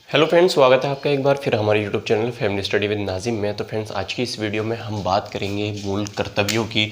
Hello friends, स्वागत है आपका एक बार फिर हमारे YouTube channel family study with Nazim में। तो फ्रेंड्स, आज की इस वीडियो में हम बात करेंगे मूल कर्तव्यों की।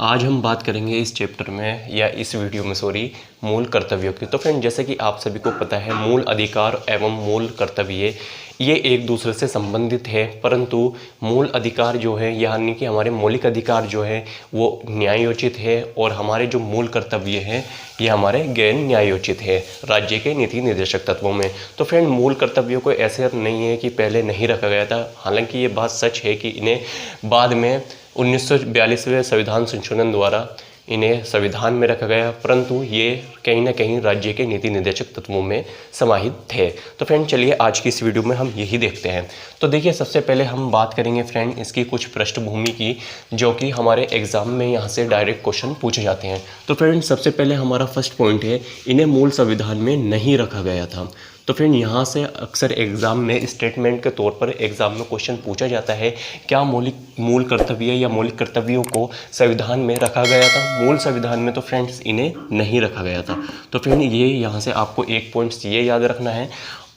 आज हम बात करेंगे इस चैप्टर में या इस वीडियो में मूल कर्तव्यों की। तो फ्रेंड, जैसे कि आप सभी को पता है, मूल अधिकार एवं मूल कर्तव्य ये एक दूसरे से संबंधित है, परंतु मूल अधिकार जो है यानी कि हमारे मौलिक अधिकार जो है वो न्यायोचित है और हमारे जो मूल कर्तव्य हैं ये हमारे गैर न्यायोचित है राज्य के नीति निर्देशक तत्वों में। तो फ्रेंड, मूल कर्तव्यों को ऐसे नहीं है कि पहले नहीं रखा गया था। हालांकि ये बात सच है कि इन्हें बाद में 1942वें संविधान संशोधन द्वारा इन्हें संविधान में रखा गया, परंतु ये कहीं ना कहीं राज्य के नीति निर्देशक तत्वों में समाहित थे। तो फ्रेंड, चलिए आज की इस वीडियो में हम यही देखते हैं। तो देखिए, सबसे पहले हम बात करेंगे फ्रेंड इसकी कुछ पृष्ठभूमि की, जो कि हमारे एग्जाम में यहाँ से डायरेक्ट क्वेश्चन पूछे जाते हैं। तो फ्रेंड, सबसे पहले हमारा फर्स्ट पॉइंट है, इन्हें मूल संविधान में नहीं रखा गया था। तो फ्रेंड, यहाँ से अक्सर एग्ज़ाम में स्टेटमेंट के तौर पर एग्ज़ाम में क्वेश्चन पूछा जाता है, क्या मूल कर्तव्य या मौलिक कर्तव्यों को संविधान में रखा गया था? मूल संविधान में तो फ्रेंड्स इन्हें नहीं रखा गया था। तो फ्रेंड, ये यहाँ से आपको एक पॉइंट्स ये याद रखना है।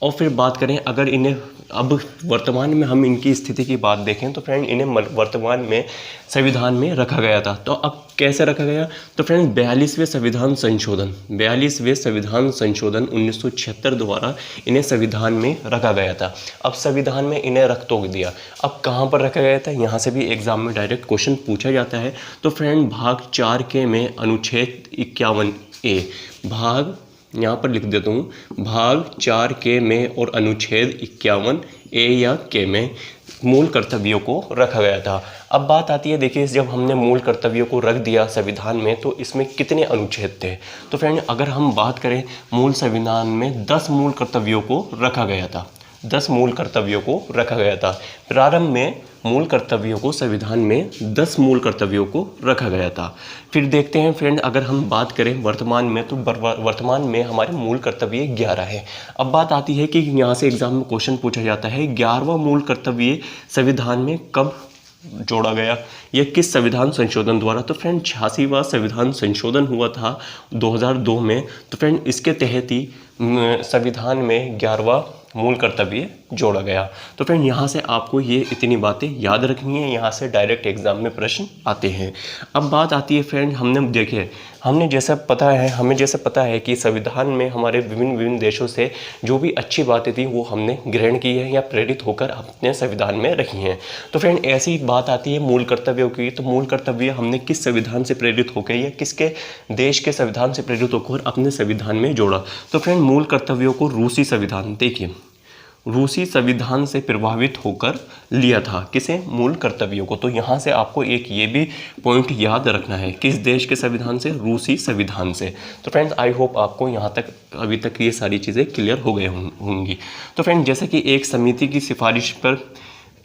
और फिर बात करें, अगर इन्हें अब वर्तमान में हम इनकी स्थिति की बात देखें तो फ्रेंड इन्हें वर्तमान में संविधान में रखा गया था। तो अब कैसे रखा गया? तो फ्रेंड, 42वें संविधान संशोधन 1976 द्वारा इन्हें संविधान में रखा गया था। अब संविधान में इन्हें रख तो दिया, अब कहाँ पर रखा गया था? यहाँ से भी एग्जाम में डायरेक्ट क्वेश्चन पूछा जाता है। तो फ्रेंड, भाग 4 के में अनुच्छेद 51A, भाग यहाँ पर लिख देता हूँ, भाग 4 के में और अनुच्छेद 51A या के में मूल कर्तव्यों को रखा गया था। अब बात आती है, देखिए, जब हमने मूल कर्तव्यों को रख दिया संविधान में तो इसमें कितने अनुच्छेद थे? तो फ्रेंड, अगर हम बात करें, मूल संविधान में 10 मूल कर्तव्यों को रखा गया था। 10 मूल कर्तव्यों को रखा गया था। प्रारंभ में मूल कर्तव्यों को संविधान में 10 मूल कर्तव्यों को रखा गया था। फिर देखते हैं फ्रेंड, अगर हम बात करें वर्तमान में, तो वर्तमान में हमारे मूल कर्तव्य 11 है। अब बात आती है कि यहाँ से एग्जाम में क्वेश्चन पूछा जाता है, 11वां मूल कर्तव्य संविधान में कब जोड़ा गया? यह किस संविधान संशोधन द्वारा? तो फ्रेंड, 86वां संविधान संशोधन हुआ था 2002 में। तो फ्रेंड, इसके तहत ही संविधान में 11वां मूल कर्तव्य जोड़ा गया। तो फ्रेंड, यहाँ से आपको ये इतनी बातें याद रखनी है, यहाँ से डायरेक्ट एग्जाम में प्रश्न आते हैं। अब बात आती है फ्रेंड, हमें जैसा पता है कि संविधान में हमारे विभिन्न देशों से जो भी अच्छी बातें थी वो हमने ग्रहण की है या प्रेरित होकर अपने संविधान में रखी हैं। तो फ्रेंड, ऐसी बात आती है मूल कर्तव्यों की। तो मूल कर्तव्य हमने किस संविधान से प्रेरित होकर या किसके देश के संविधान से प्रेरित होकर अपने संविधान में जोड़ा? तो फ्रेंड, मूल कर्तव्यों को रूसी संविधान, देखिए, रूसी संविधान से प्रभावित होकर लिया था। किसे? मूल कर्तव्यों को। तो यहाँ से आपको एक ये भी पॉइंट याद रखना है, किस देश के संविधान से? रूसी संविधान से। तो फ्रेंड्स, आई होप आपको यहाँ तक अभी तक ये सारी चीज़ें क्लियर हो गए होंगी। तो फ्रेंड, जैसे कि एक समिति की सिफारिश पर,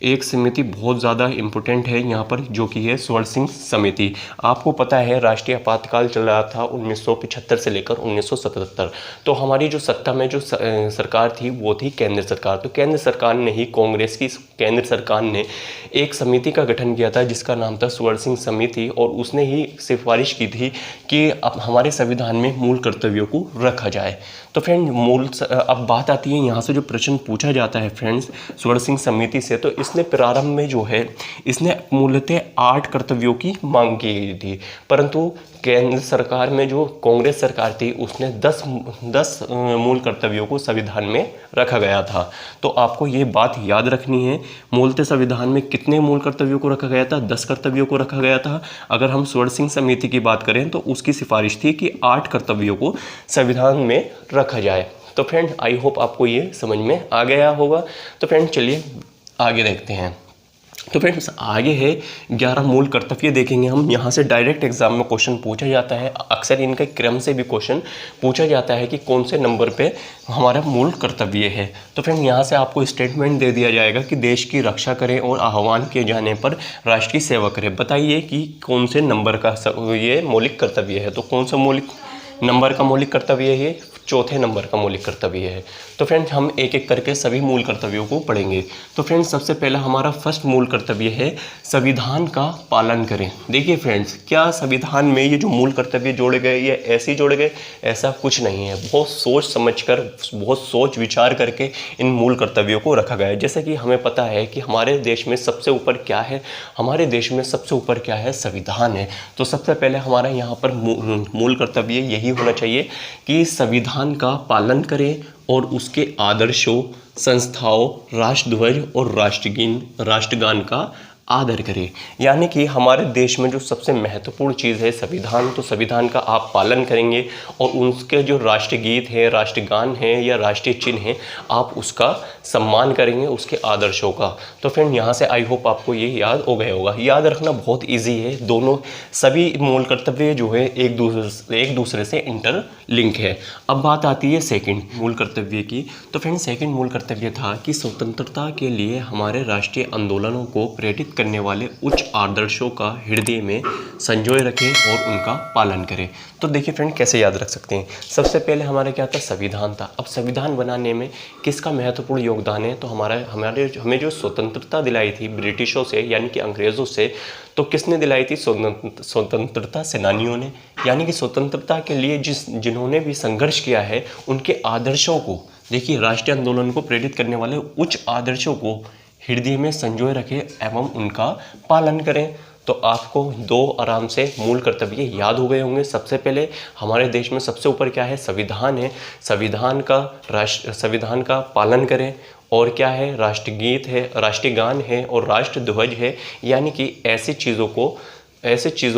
एक समिति बहुत ज़्यादा इम्पोर्टेंट है यहाँ पर, जो कि है स्वर्ण सिंह समिति। आपको पता है राष्ट्रीय आपातकाल चल रहा था 1975 से लेकर 1977। तो हमारी जो सत्ता में जो सरकार थी वो थी केंद्र सरकार। तो केंद्र सरकार ने ही, कांग्रेस की केंद्र सरकार ने एक समिति का गठन किया था जिसका नाम था स्वर्ण सिंह समिति, और उसने ही सिफारिश की थी कि अब हमारे संविधान में मूल कर्तव्यों को रखा जाए। तो फ्रेंड, अब बात आती है यहाँ से जो प्रश्न पूछा जाता है फ्रेंड्स स्वर्ण सिंह समिति से, तो इसने प्रारंभ में जो है इसने मूलतः 8 कर्तव्यों की मांग की गई थी, परंतु केंद्र सरकार में जो कांग्रेस सरकार थी उसने 10 मूल कर्तव्यों को संविधान में रखा गया था। तो आपको ये बात याद रखनी है, मूलतः संविधान में कितने मूल कर्तव्यों को रखा गया था? 10 कर्तव्यों को रखा गया था। अगर हम स्वर्ण सिंह समिति की बात करें तो उसकी सिफारिश थी कि 8 कर्तव्यों को संविधान में रखा जाए। तो फ्रेंड, आई होप आपको ये समझ में आ गया होगा। तो फ्रेंड, चलिए आगे देखते हैं। तो फ्रेंड्स, आगे है 11 मूल कर्तव्य देखेंगे हम। यहाँ से डायरेक्ट एग्जाम में क्वेश्चन पूछा जाता है, अक्सर इनके क्रम से भी क्वेश्चन पूछा जाता है कि कौन से नंबर पे हमारा मूल कर्तव्य है। तो फ्रेंड, यहाँ से आपको स्टेटमेंट दे दिया जाएगा कि देश की रक्षा करें और आह्वान किए जाने पर राष्ट्र की सेवा करें। बताइए कि कौन से नंबर का ये मौलिक कर्तव्य है? तो कौन सा नंबर का मौलिक कर्तव्य है? चौथे नंबर का मौलिक कर्तव्य है। तो फ्रेंड्स हम एक एक करके सभी मूल कर्तव्यों को पढ़ेंगे। तो फ्रेंड्स सबसे पहला हमारा फर्स्ट मूल कर्तव्य है संविधान का पालन करें। देखिए फ्रेंड्स, क्या संविधान में ये जो मूल कर्तव्य जोड़े गए ये ऐसे ही जोड़े गए? ऐसा कुछ नहीं है। बहुत सोच समझकर, बहुत सोच विचार करके इन मूल कर्तव्यों को रखा गया है। जैसे कि हमें पता है कि हमारे देश में सबसे ऊपर क्या है, हमारे देश में सबसे ऊपर क्या है, संविधान है। तो सबसे पहले हमारा यहाँ पर मूल कर्तव्य यही होना चाहिए कि संविधान का पालन करें और उसके आदर्शों, संस्थाओं, राष्ट्रध्वज और राष्ट्रगान का आदर करें। यानी कि हमारे देश में जो सबसे महत्वपूर्ण चीज़ है संविधान, तो संविधान का आप पालन करेंगे और उसके जो राष्ट्रगीत है, राष्ट्रगान है या राष्ट्रीय चिन्ह है, आप उसका सम्मान करेंगे, उसके आदर्शों का। तो फ्रेंड यहाँ से आई होप आपको ये याद हो गया होगा। याद रखना बहुत ईजी है, दोनों सभी मूल कर्तव्य जो है एक दूसरे से इंटरलिंक है। अब बात आती है सेकंड मूल कर्तव्य की। तो फ्रेंड सेकंड मूल कर्तव्य था कि स्वतंत्रता के लिए हमारे राष्ट्रीय आंदोलनों को प्रेरित करने वाले उच्च आदर्शों का हृदय में संजोए रखें और उनका पालन करें। तो देखिए फ्रेंड कैसे याद रख सकते हैं। सबसे पहले हमारा क्या था, संविधान था। अब संविधान बनाने में किसका महत्वपूर्ण योगदान है? तो हमें जो स्वतंत्रता दिलाई थी ब्रिटिशों से यानी कि अंग्रेज़ों से, तो किसने दिलाई थी? स्वतंत्रता सेनानियों ने। यानी कि स्वतंत्रता के लिए जिन्होंने भी संघर्ष किया है उनके आदर्शों को, देखिए राष्ट्रीय आंदोलन को प्रेरित करने वाले उच्च आदर्शों को हृदय में संजोए रखें एवं उनका पालन करें। तो आपको दो आराम से मूल कर्तव्य याद हो गए होंगे। सबसे पहले हमारे देश में सबसे ऊपर क्या है, संविधान है। संविधान का पालन करें। और क्या है, राष्ट्रगीत है, राष्ट्रीय गान है और राष्ट्रध्वज है। यानी कि ऐसी चीज़ों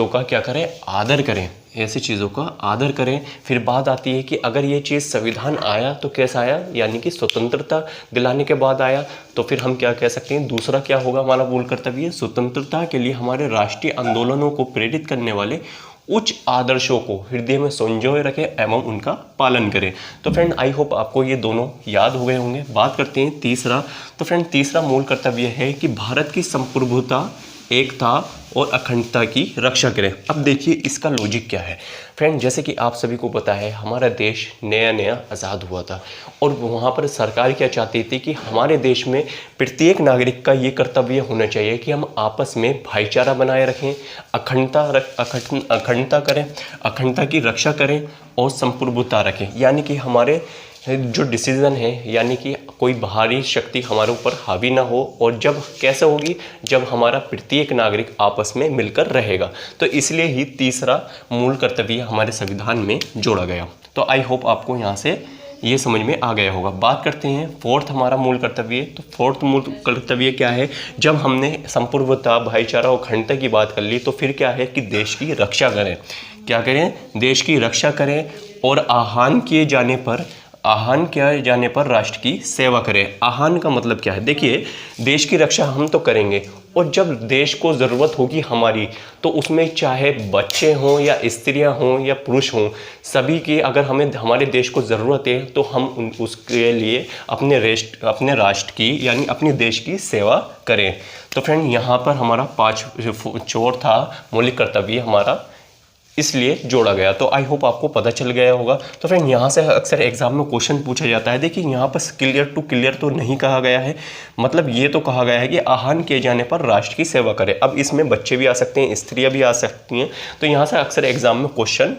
का क्या करें, आदर करें, ऐसी चीज़ों का आदर करें। फिर बात आती है कि अगर ये चीज़ संविधान आया तो कैसा आया, यानी कि स्वतंत्रता दिलाने के बाद आया। तो फिर हम क्या कह सकते हैं, दूसरा क्या होगा हमारा मूल कर्तव्य, स्वतंत्रता के लिए हमारे राष्ट्रीय आंदोलनों को प्रेरित करने वाले उच्च आदर्शों को हृदय में संजोए रखें एवं उनका पालन करें। तो फ्रेंड आई होप आपको ये दोनों याद हो गए होंगे। बात करते हैं तीसरा। तो फ्रेंड तीसरा मूल कर्तव्य है कि भारत की संप्रभुता, एकता और अखंडता की रक्षा करें। अब देखिए इसका लॉजिक क्या है फ्रेंड। जैसे कि आप सभी को पता है हमारा देश नया आज़ाद हुआ था और वहाँ पर सरकार क्या चाहती थी कि हमारे देश में प्रत्येक नागरिक का ये कर्तव्य होना चाहिए कि हम आपस में भाईचारा बनाए रखें, अखंडता करें, अखंडता की रक्षा करें और संप्रभुता रखें। यानी कि हमारे जो डिसीज़न है, यानी कि कोई बाहरी शक्ति हमारे ऊपर हावी ना हो। और जब कैसे होगी, जब हमारा प्रत्येक नागरिक आपस में मिलकर रहेगा। तो इसलिए ही तीसरा मूल कर्तव्य हमारे संविधान में जोड़ा गया। तो आई होप आपको यहाँ से ये समझ में आ गया होगा। बात करते हैं फोर्थ हमारा मूल कर्तव्य। तो फोर्थ मूल कर्तव्य क्या है, जब हमने संप्रभुता, भाईचारा और अखंडता की बात कर ली तो फिर क्या है कि देश की रक्षा करें। क्या करें, देश की रक्षा करें और आह्वान किए जाने पर राष्ट्र की सेवा करें। आह्वान का मतलब क्या है, देखिए देश की रक्षा हम तो करेंगे और जब देश को ज़रूरत होगी हमारी, तो उसमें चाहे बच्चे हों या स्त्रियां हों या पुरुष हों, सभी की अगर हमारे देश को ज़रूरत है तो हम उसके लिए अपने राष्ट्र की यानी अपने देश की सेवा करें। तो फ्रेंड यहाँ पर हमारा चौथा मूलिक कर्तव्य हमारा इसलिए जोड़ा गया। तो आई होप आपको पता चल गया होगा। तो फ्रेंड यहाँ से अक्सर एग्जाम में क्वेश्चन पूछा जाता है। देखिए यहाँ पर क्लियर टू क्लियर तो नहीं कहा गया है, मतलब ये तो कहा गया है कि आह्वान किए जाने पर राष्ट्र की सेवा करें। अब इसमें बच्चे भी आ सकते हैं, स्त्रियाँ भी आ सकती हैं। तो यहाँ से अक्सर एग्जाम में क्वेश्चन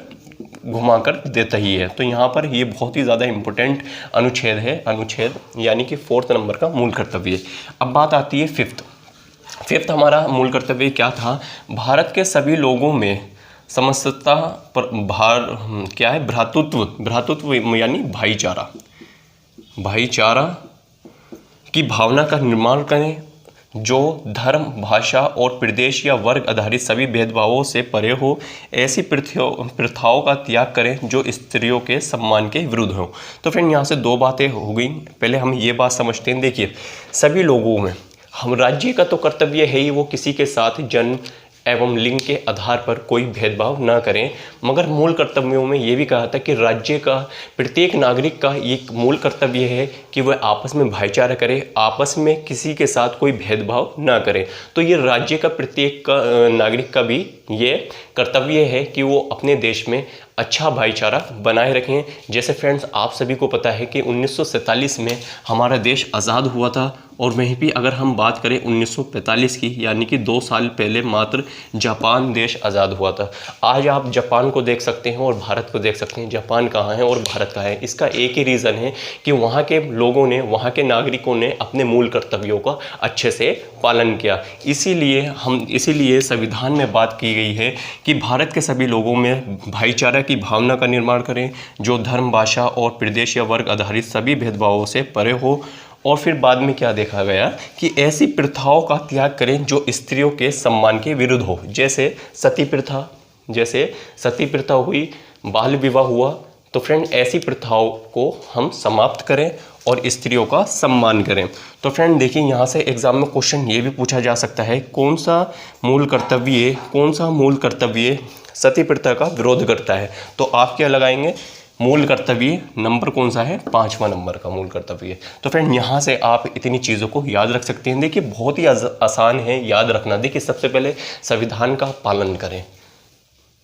घुमा कर देता ही है। तो यहाँ पर ये बहुत ही ज़्यादा इम्पोर्टेंट अनुच्छेद है, अनुच्छेद यानी कि 4 नंबर का मूल कर्तव्य। अब बात आती है फिफ्थ हमारा मूल कर्तव्य क्या था, भारत के सभी लोगों में समस्तता पर क्या है, भ्रातृत्व यानी भाईचारा की भावना का निर्माण करें, जो धर्म, भाषा और प्रदेश या वर्ग आधारित सभी भेदभावों से परे हो। ऐसी प्रथाओं का त्याग करें जो स्त्रियों के सम्मान के विरुद्ध हो। तो फ्रेंड यहाँ से दो बातें हो गई। पहले हम ये बात समझते हैं। देखिए सभी लोगों में, हम राज्य का तो कर्तव्य है ही वो किसी के साथ जन्म एवं लिंग के आधार पर कोई भेदभाव न करें, मगर मूल कर्तव्यों में ये भी कहा था कि राज्य का प्रत्येक नागरिक का एक मूल कर्तव्य है कि वह आपस में भाईचारा करे, आपस में किसी के साथ कोई भेदभाव न करे। तो ये राज्य का प्रत्येक नागरिक का भी ये कर्तव्य है कि वो अपने देश में अच्छा भाईचारा बनाए रखें। जैसे फ्रेंड्स आप सभी को पता है कि 1947 में हमारा देश आज़ाद हुआ था, और वहीं भी अगर हम बात करें 1945 की, यानी कि 2 साल पहले मात्र जापान देश आज़ाद हुआ था। आज आप जापान को देख सकते हैं और भारत को देख सकते हैं, जापान कहाँ है और भारत कहाँ है। इसका एक ही रीज़न है कि वहाँ के लोगों ने, वहाँ के नागरिकों ने अपने मूल कर्तव्यों का अच्छे से पालन किया। इसीलिए संविधान में बात की गई है कि भारत के सभी लोगों में भाईचारा की भावना का निर्माण करें, जो धर्म, भाषा और प्रदेश या वर्ग आधारित सभी भेदभावों से परे हो। और फिर बाद में क्या देखा गया कि ऐसी प्रथाओं का त्याग करें जो स्त्रियों के सम्मान के विरुद्ध हो, जैसे सती प्रथा हुई, बाल विवाह हुआ। तो फ्रेंड ऐसी प्रथाओं को हम समाप्त करें और स्त्रियों का सम्मान करें। तो फ्रेंड देखिए, यहाँ से एग्जाम में क्वेश्चन ये भी पूछा जा सकता है, कौन सा मूल कर्तव्य सती प्रथा का विरोध करता है। तो आप क्या लगाएंगे, मूल कर्तव्य नंबर कौन सा है, 5वां नंबर का मूल कर्तव्य। तो फ्रेंड यहाँ से आप इतनी चीज़ों को याद रख सकते हैं। देखिए बहुत ही आसान है याद रखना। देखिए सबसे पहले संविधान का पालन करें,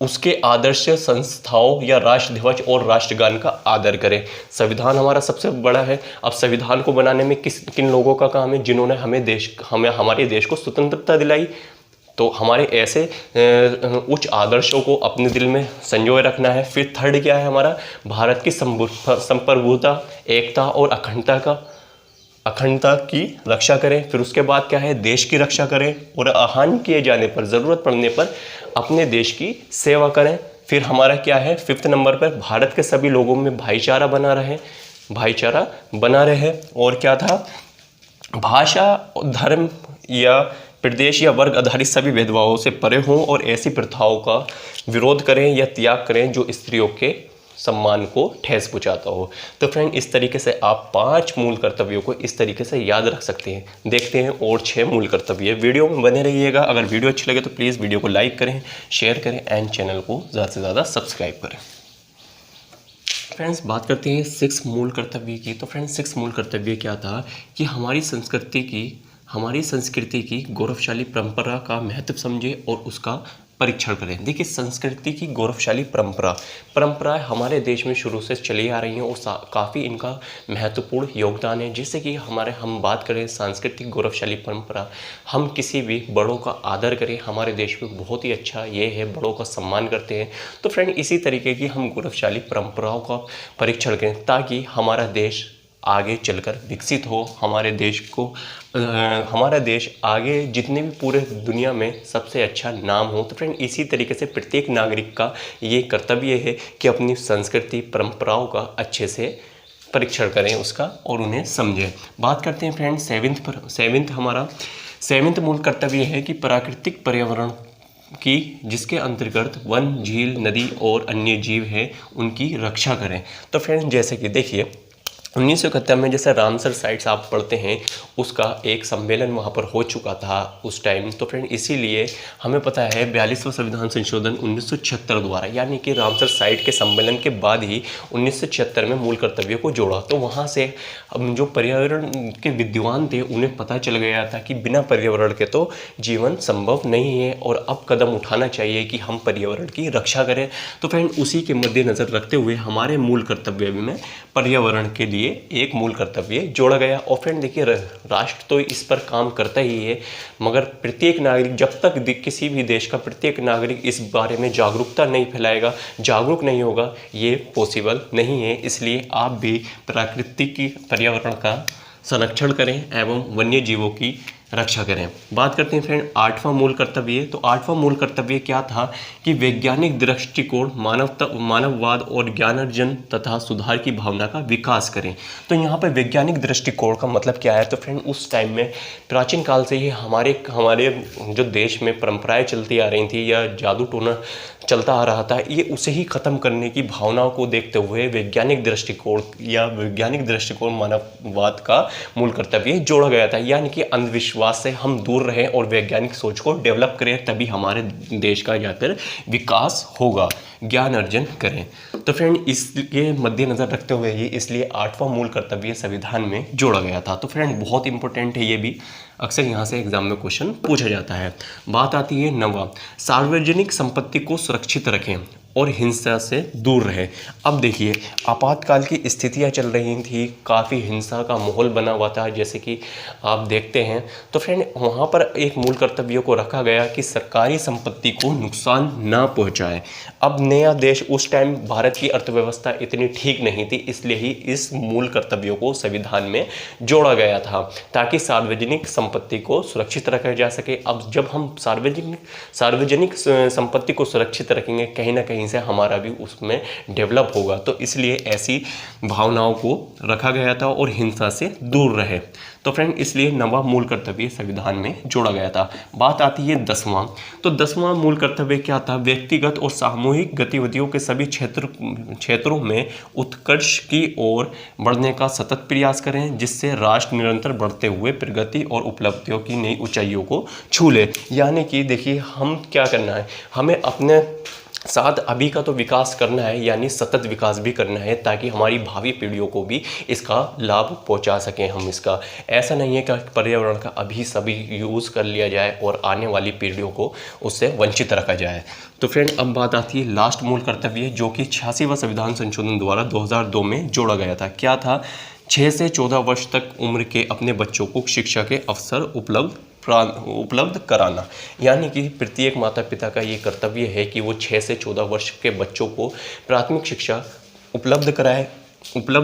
उसके आदर्श संस्थाओं या राष्ट्र ध्वज और राष्ट्रगान का आदर करें। संविधान हमारा सबसे बड़ा है। अब संविधान को बनाने में किन लोगों का काम है, जिन्होंने हमारे देश को स्वतंत्रता दिलाई। तो हमारे ऐसे उच्च आदर्शों को अपने दिल में संजोए रखना है। फिर थर्ड क्या है हमारा, भारत की संप्रभुता, एकता और अखंडता की रक्षा करें। फिर उसके बाद क्या है, देश की रक्षा करें और आह्वान किए जाने पर, ज़रूरत पड़ने पर अपने देश की सेवा करें। फिर हमारा क्या है, 5th नंबर पर भारत के सभी लोगों में भाईचारा बना रहे। और क्या था, भाषा, धर्म या प्रदेश या वर्ग आधारित सभी भेदभावों से परे हों और ऐसी प्रथाओं का विरोध करें या त्याग करें जो स्त्रियों के सम्मान को ठेस पहुंचाता हो। तो फ्रेंड इस तरीके से आप 5 मूल कर्तव्यों को इस तरीके से याद रख सकते हैं। देखते हैं और 6 मूल कर्तव्य। वीडियो में बने रहिएगा। अगर वीडियो अच्छी लगे तो प्लीज़ वीडियो को लाइक करें, शेयर करें एंड चैनल को ज़्यादा से ज़्यादा सब्सक्राइब करें। फ्रेंड्स बात करते हैं 6 मूल कर्तव्य की। तो फ्रेंड्स 6 मूल कर्तव्य क्या था कि हमारी संस्कृति की गौरवशाली परंपरा का महत्व समझें और उसका परीक्षण करें। देखिए संस्कृति की गौरवशाली परंपरा हमारे देश में शुरू से चली आ रही हैं और काफ़ी इनका महत्वपूर्ण योगदान है। जैसे कि हम बात करें सांस्कृतिक गौरवशाली परंपरा, हम किसी भी बड़ों का आदर करें। हमारे देश में बहुत ही अच्छा ये है, बड़ों का सम्मान करते हैं। तो फ्रेंड इसी तरीके की हम गौरवशाली परंपराओं का परीक्षण करें ताकि हमारा देश आगे चलकर विकसित हो। हमारा देश आगे जितने भी पूरे दुनिया में सबसे अच्छा नाम हो। तो फ्रेंड इसी तरीके से प्रत्येक नागरिक का ये कर्तव्य है कि अपनी संस्कृति परंपराओं का अच्छे से परीक्षण करें उसका और उन्हें समझें। बात करते हैं फ्रेंड 7th मूल कर्तव्य है कि प्राकृतिक पर्यावरण की, जिसके अंतर्गत वन, झील, नदी और अन्य जीव हैं, उनकी रक्षा करें। तो फ्रेंड जैसे कि देखिए 1971 में जैसे रामसर साइट्स आप पढ़ते हैं, उसका एक सम्मेलन वहाँ पर हो चुका था उस टाइम। तो फ्रेंड इसीलिए हमें पता है 42वां संविधान संशोधन 1976 द्वारा, यानी कि रामसर साइट के सम्मेलन के बाद ही 1976 में मूल कर्तव्यों को जोड़ा। तो वहाँ से जो पर्यावरण के विद्वान थे उन्हें पता चल गया था कि बिना पर्यावरण के तो जीवन संभव नहीं है और अब कदम उठाना चाहिए कि हम पर्यावरण की रक्षा करें। तो फ्रेंड उसी के मद्देनज़र रखते हुए हमारे मूल कर्तव्य में पर्यावरण के लिए एक मूल कर्तव्य जोड़ा गया। और फ्रेंड देखिए राष्ट्र तो इस पर काम करता ही है, मगर प्रत्येक नागरिक, जब तक किसी भी देश का प्रत्येक नागरिक इस बारे में जागरूकता नहीं फैलाएगा, जागरूक नहीं होगा, ये पॉसिबल नहीं है। इसलिए आप भी प्राकृतिक पर्यावरण का संरक्षण करें एवं वन्य जीवों की रक्षा करें। बात करते हैं फ्रेंड 8वां मूल कर्तव्य। तो 8वां मूल कर्तव्य क्या था कि वैज्ञानिक दृष्टिकोण, मानववाद और ज्ञानार्जन तथा सुधार की भावना का विकास करें। तो यहाँ पर वैज्ञानिक दृष्टिकोण का मतलब क्या है, तो फ्रेंड उस टाइम में प्राचीन काल से ही हमारे जो देश में परंपराएं चलती आ रही थी या जादू टोना चलता आ रहा था, ये उसे ही ख़त्म करने की भावनाओं को देखते हुए वैज्ञानिक दृष्टिकोण मानववाद का मूल कर्तव्य जोड़ा गया था। यानी कि अंधविश्वास से हम दूर रहें और वैज्ञानिक सोच को डेवलप करें, तभी हमारे देश का जाकर विकास होगा, ज्ञान अर्जन करें। तो फ्रेंड इसके मद्देनज़र रखते हुए ये इसलिए 8वां मूल कर्तव्य संविधान में जोड़ा गया था। तो फ्रेंड बहुत इंपॉर्टेंट है, ये भी अक्सर यहाँ से एग्जाम में क्वेश्चन पूछा जाता है। बात आती है 9वां, सार्वजनिक संपत्ति को सुरक्षित रखें और हिंसा से दूर रहे। अब देखिए, आपातकाल की स्थितियां चल रही थी, काफ़ी हिंसा का माहौल बना हुआ था, जैसे कि आप देखते हैं। तो फ्रेंड वहाँ पर एक मूल कर्तव्यों को रखा गया कि सरकारी संपत्ति को नुकसान ना पहुँचाए। अब नया देश, उस टाइम भारत की अर्थव्यवस्था इतनी ठीक नहीं थी, इसलिए ही इस मूल कर्तव्यों को संविधान में जोड़ा गया था ताकि सार्वजनिक संपत्ति को सुरक्षित रखा जा सके। अब जब हम सार्वजनिक संपत्ति को सुरक्षित रखेंगे, कहीं ना कहीं से हमारा भी उसमें डेवलप होगा। तो इसलिए ऐसी भावनाओं को रखा गया था और हिंसा से दूर रहे। तो फ्रेंड इसलिए नवा मूल कर्तव्य संविधान में जोड़ा गया था। बात आती है 10वां। तो 10वां मूल कर्तव्य क्या था? व्यक्तिगत और सामूहिक गतिविधियों के सभी क्षेत्रों में उत्कर्ष की ओर बढ़ने का सतत प्रयास करें, जिससे राष्ट्र निरंतर बढ़ते हुए प्रगति और उपलब्धियों की नई ऊंचाइयों को छू ले। यानी कि देखिए, हम क्या करना है, हमें अपने साथ अभी का तो विकास करना है, यानी सतत विकास भी करना है, ताकि हमारी भावी पीढ़ियों को भी इसका लाभ पहुंचा सकें हम इसका। ऐसा नहीं है कि पर्यावरण का अभी सभी यूज़ कर लिया जाए और आने वाली पीढ़ियों को उससे वंचित रखा जाए। तो फ्रेंड अब बात आती है लास्ट मूल कर्तव्य, जो कि 86वां संविधान संशोधन द्वारा 2002 में जोड़ा गया था। क्या था? 6 से 14 वर्ष तक उम्र के अपने बच्चों को शिक्षा के अवसर उपलब्ध कराना। यानी कि प्रत्येक माता पिता का ये कर्तव्य है कि वो 6 से 14 वर्ष के बच्चों को प्राथमिक शिक्षा उपलब्ध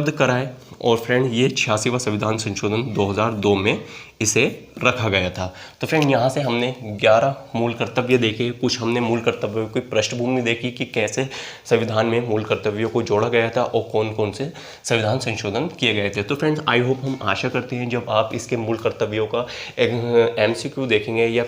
कराए। और फ्रेंड ये 86वां संविधान संशोधन 2002 में इसे रखा गया था। तो फ्रेंड यहाँ से हमने 11 मूल कर्तव्य देखे, कुछ हमने मूल कर्तव्यों की पृष्ठभूमि देखी कि कैसे संविधान में मूल कर्तव्यों को जोड़ा गया था और कौन कौन से संविधान संशोधन किए गए थे। तो फ्रेंड्स आई होप, हम आशा करते हैं जब आप इसके मूल कर्तव्यों का MCQ देखेंगे या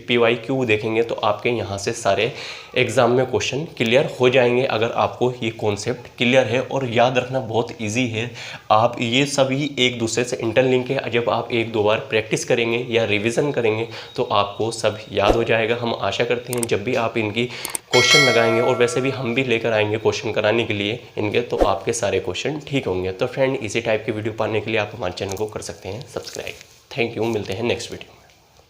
PYQ देखेंगे तो आपके यहाँ से सारे एग्जाम में क्वेश्चन क्लियर हो जाएंगे, अगर आपको ये कॉन्सेप्ट क्लियर है। और याद रखना बहुत ईजी है, आप ये सभी एक दूसरे से इंटरलिंक है। जब आप एक दो बार प्रैक्टिस करेंगे या रिवीजन करेंगे तो आपको सब याद हो जाएगा। हम आशा करते हैं जब भी आप इनकी क्वेश्चन लगाएंगे, और वैसे भी हम भी लेकर आएंगे क्वेश्चन कराने के लिए इनके, तो आपके सारे क्वेश्चन ठीक होंगे। तो फ्रेंड इसी टाइप की वीडियो पाने के लिए आप हमारे चैनल को कर सकते हैं सब्सक्राइब। थैंक यू, मिलते हैं नेक्स्ट वीडियो में।